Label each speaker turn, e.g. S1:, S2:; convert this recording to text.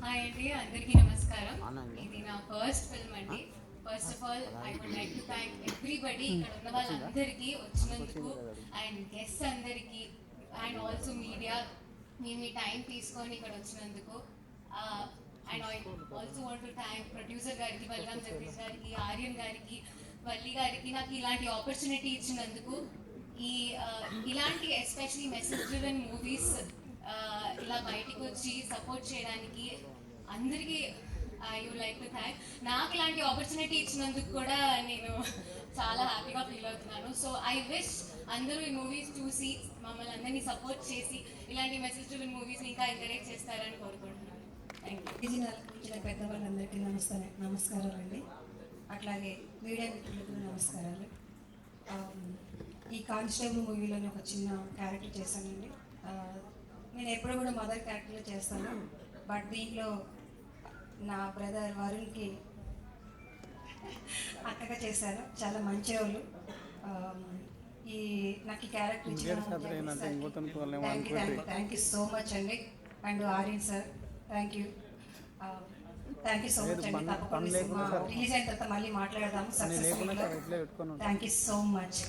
S1: Hi అండి, అందరికీ నమస్కారం. ఇది నా ఫస్ట్ ఫిల్మ్ అండి. First of all I would like to thank everybody, ఇక్కడ ఉన్న వాళ్ళందరికీ వచ్చినందుకు, అండ్ గెస్ట్ అందరికీ, అండ్ ఆల్సో మీడియా మీ టైం తీసుకొని ఇక్కడ వచ్చినందుకు. And I also want to thank producer గారికి, బలరామ్ జగదీష్ గారికి, ఆర్యన్ గారికి, వల్లి గారికి నాకు ఇలాంటి ఆపర్చునిటీ ఇచ్చినందుకు. ఇలాంటి ఎస్పెషలీ మెసేజ్ డ్రివెన్ మూవీస్ ఇలా బయటికి వచ్చి సపోర్ట్ చేయడానికి అందరికీ I would like to thank. నాకు ఇలాంటి ఆపర్చునిటీ ఇచ్చినందుకు కూడా నేను చాలా హ్యాపీగా ఫీల్ అవుతున్నాను. సో ఐ విష్ అందరూ ఈ మూవీస్ చూసి మమ్మల్ని అందరినీ సపోర్ట్ చేసి ఇలాంటి మెసేజ్ డ్రివెన్ మూవీస్ ఇంకా ఎంకరేజ్ చేస్తారని కోరుకుంటున్నాను. Thank
S2: you. పెద్దవాళ్ళందరికీ నమస్కారాలు అండి. అట్లాగే మీడియా మిత్రులకు నమస్కారాలు. ఈ కానిస్టేబుల్ మూవీలోనే ఒక చిన్న క్యారెక్టర్ చేశానండి. నేను ఎప్పుడు కూడా మదర్ క్యారెక్టర్లో చేస్తాను, బట్ దీంట్లో నా బ్రదర్ వరుణ్కి అక్కగా చేశాను. చాలా మంచి వాళ్ళు. ఈ నాకు ఈ character thank you so much అండి. And Aryan sir thank you so much అండి. తప్పకుండా రిలీజ్ అయిన తర్వాత మళ్ళీ మాట్లాడదాము. సక్సెస్ఫుల్గా థ్యాంక్ యూ సో మచ్.